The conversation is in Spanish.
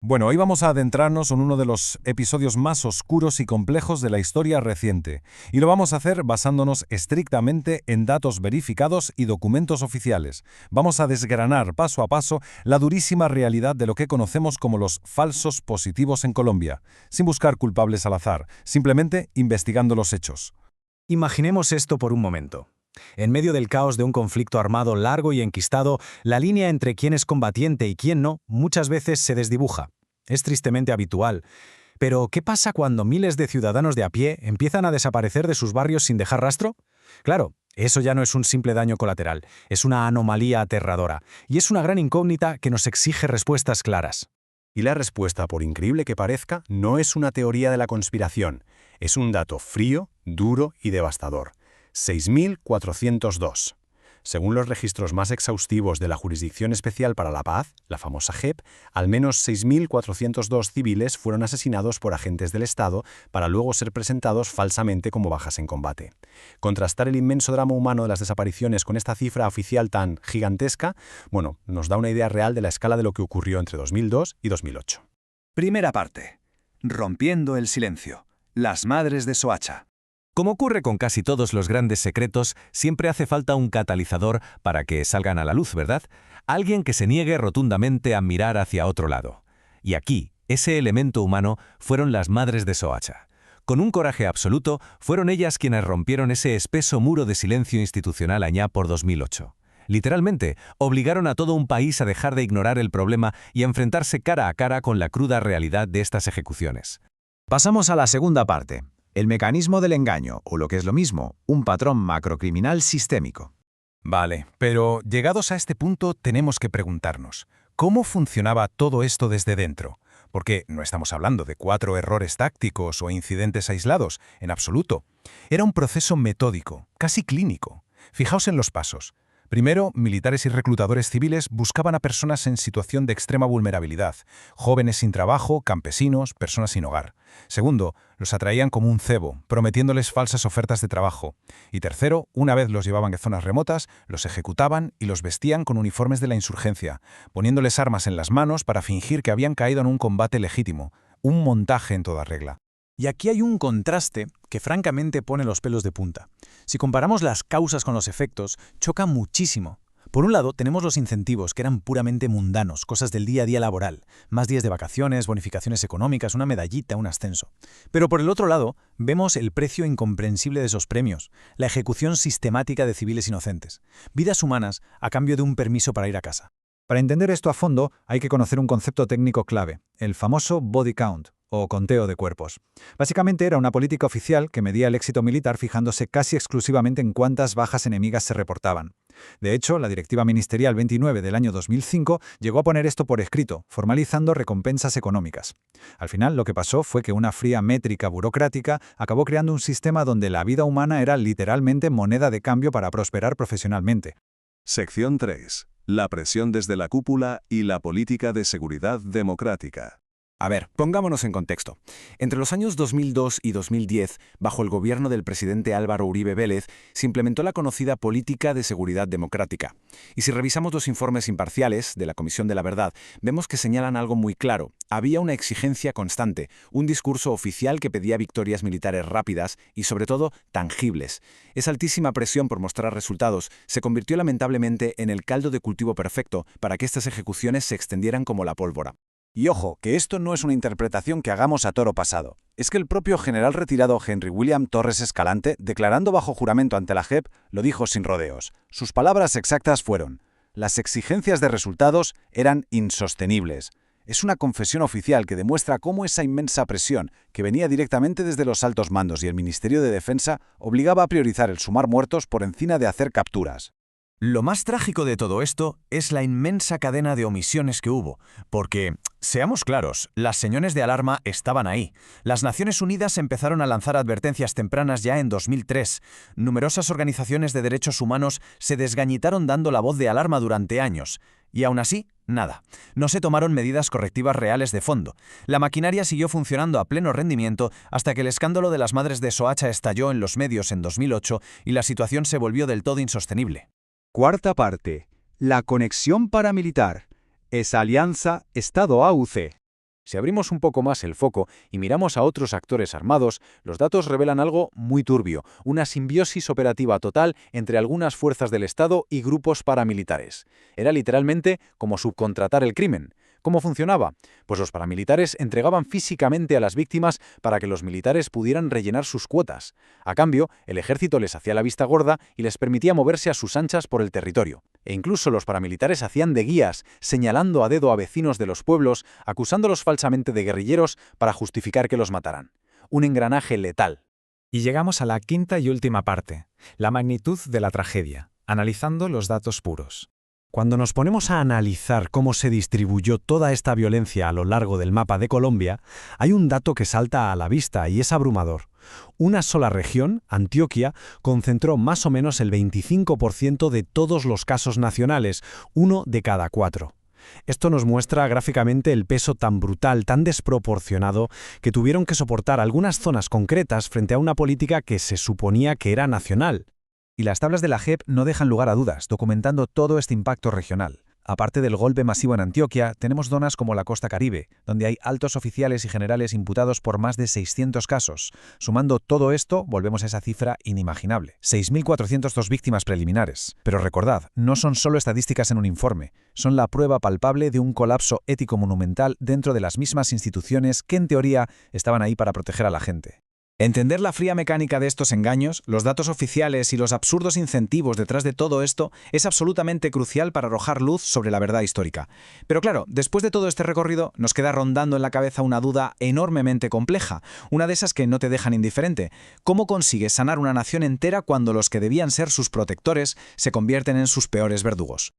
Bueno, hoy vamos a adentrarnos en uno de los episodios más oscuros y complejos de la historia reciente, y lo vamos a hacer basándonos estrictamente en datos verificados y documentos oficiales. Vamos a desgranar paso a paso la durísima realidad de lo que conocemos como los falsos positivos en Colombia, sin buscar culpables al azar, simplemente investigando los hechos. Imaginemos esto por un momento. En medio del caos de un conflicto armado largo y enquistado, la línea entre quién es combatiente y quién no muchas veces se desdibuja. Es tristemente habitual. Pero, ¿qué pasa cuando miles de ciudadanos de a pie empiezan a desaparecer de sus barrios sin dejar rastro? Claro, eso ya no es un simple daño colateral, es una anomalía aterradora, y es una gran incógnita que nos exige respuestas claras. Y la respuesta, por increíble que parezca, no es una teoría de la conspiración, es un dato frío, duro y devastador. 6.402. Según los registros más exhaustivos de la Jurisdicción Especial para la Paz, la famosa JEP, al menos 6.402 civiles fueron asesinados por agentes del Estado para luego ser presentados falsamente como bajas en combate. Contrastar el inmenso drama humano de las desapariciones con esta cifra oficial tan gigantesca, nos da una idea real de la escala de lo que ocurrió entre 2002 y 2008. Primera parte. Rompiendo el silencio. Las madres de Soacha. Como ocurre con casi todos los grandes secretos, siempre hace falta un catalizador para que salgan a la luz, ¿verdad? Alguien que se niegue rotundamente a mirar hacia otro lado. Y aquí, ese elemento humano fueron las madres de Soacha. Con un coraje absoluto, fueron ellas quienes rompieron ese espeso muro de silencio institucional allá por 2008. Literalmente, obligaron a todo un país a dejar de ignorar el problema y a enfrentarse cara a cara con la cruda realidad de estas ejecuciones. Pasamos a la segunda parte. El mecanismo del engaño, o lo que es lo mismo, un patrón macrocriminal sistémico. Vale, pero llegados a este punto tenemos que preguntarnos, ¿cómo funcionaba todo esto desde dentro? Porque no estamos hablando de 4 errores tácticos o incidentes aislados, en absoluto. Era un proceso metódico, casi clínico. Fijaos en los pasos. Primero, militares y reclutadores civiles buscaban a personas en situación de extrema vulnerabilidad, jóvenes sin trabajo, campesinos, personas sin hogar. Segundo, los atraían como un cebo, prometiéndoles falsas ofertas de trabajo. Y tercero, una vez los llevaban a zonas remotas, los ejecutaban y los vestían con uniformes de la insurgencia, poniéndoles armas en las manos para fingir que habían caído en un combate legítimo, un montaje en toda regla. Y aquí hay un contraste que francamente pone los pelos de punta. Si comparamos las causas con los efectos, choca muchísimo. Por un lado, tenemos los incentivos, que eran puramente mundanos, cosas del día a día laboral, más días de vacaciones, bonificaciones económicas, una medallita, un ascenso. Pero por el otro lado, vemos el precio incomprensible de esos premios, la ejecución sistemática de civiles inocentes, vidas humanas a cambio de un permiso para ir a casa. Para entender esto a fondo, hay que conocer un concepto técnico clave, el famoso body count, o conteo de cuerpos. Básicamente era una política oficial que medía el éxito militar fijándose casi exclusivamente en cuántas bajas enemigas se reportaban. De hecho, la Directiva Ministerial 29 del año 2005 llegó a poner esto por escrito, formalizando recompensas económicas. Al final, lo que pasó fue que una fría métrica burocrática acabó creando un sistema donde la vida humana era literalmente moneda de cambio para prosperar profesionalmente. Sección 3. La presión desde la cúpula y la política de seguridad democrática. A ver, pongámonos en contexto. Entre los años 2002 y 2010, bajo el gobierno del presidente Álvaro Uribe Vélez, se implementó la conocida Política de Seguridad Democrática. Y si revisamos los informes imparciales de la Comisión de la Verdad, vemos que señalan algo muy claro. Había una exigencia constante, un discurso oficial que pedía victorias militares rápidas y, sobre todo, tangibles. Esa altísima presión por mostrar resultados se convirtió lamentablemente en el caldo de cultivo perfecto para que estas ejecuciones se extendieran como la pólvora. Y ojo, que esto no es una interpretación que hagamos a toro pasado. Es que el propio general retirado Henry William Torres Escalante, declarando bajo juramento ante la JEP, lo dijo sin rodeos. Sus palabras exactas fueron: las exigencias de resultados eran insostenibles. Es una confesión oficial que demuestra cómo esa inmensa presión, que venía directamente desde los altos mandos y el Ministerio de Defensa, obligaba a priorizar el sumar muertos por encima de hacer capturas. Lo más trágico de todo esto es la inmensa cadena de omisiones que hubo, porque, seamos claros, las señales de alarma estaban ahí. Las Naciones Unidas empezaron a lanzar advertencias tempranas ya en 2003. Numerosas organizaciones de derechos humanos se desgañitaron dando la voz de alarma durante años. Y aún así, nada. No se tomaron medidas correctivas reales de fondo. La maquinaria siguió funcionando a pleno rendimiento hasta que el escándalo de las madres de Soacha estalló en los medios en 2008 y la situación se volvió del todo insostenible. Cuarta parte. La conexión paramilitar. Esa alianza Estado-AUC. Si abrimos un poco más el foco y miramos a otros actores armados, los datos revelan algo muy turbio, una simbiosis operativa total entre algunas fuerzas del Estado y grupos paramilitares. Era literalmente como subcontratar el crimen. ¿Cómo funcionaba? Pues los paramilitares entregaban físicamente a las víctimas para que los militares pudieran rellenar sus cuotas. A cambio, el ejército les hacía la vista gorda y les permitía moverse a sus anchas por el territorio. E incluso los paramilitares hacían de guías, señalando a dedo a vecinos de los pueblos, acusándolos falsamente de guerrilleros para justificar que los mataran. Un engranaje letal. Y llegamos a la quinta y última parte, la magnitud de la tragedia, analizando los datos puros. Cuando nos ponemos a analizar cómo se distribuyó toda esta violencia a lo largo del mapa de Colombia, hay un dato que salta a la vista y es abrumador. Una sola región, Antioquia, concentró más o menos el 25% de todos los casos nacionales, 1 de cada 4. Esto nos muestra gráficamente el peso tan brutal, tan desproporcionado, que tuvieron que soportar algunas zonas concretas frente a una política que se suponía que era nacional. Y las tablas de la JEP no dejan lugar a dudas, documentando todo este impacto regional. Aparte del golpe masivo en Antioquia, tenemos zonas como la costa Caribe, donde hay altos oficiales y generales imputados por más de 600 casos. Sumando todo esto, volvemos a esa cifra inimaginable. 6.402 víctimas preliminares. Pero recordad, no son solo estadísticas en un informe, son la prueba palpable de un colapso ético monumental dentro de las mismas instituciones que en teoría estaban ahí para proteger a la gente. Entender la fría mecánica de estos engaños, los datos oficiales y los absurdos incentivos detrás de todo esto es absolutamente crucial para arrojar luz sobre la verdad histórica. Pero claro, después de todo este recorrido, nos queda rondando en la cabeza una duda enormemente compleja, una de esas que no te dejan indiferente. ¿Cómo consigues sanar una nación entera cuando los que debían ser sus protectores se convierten en sus peores verdugos?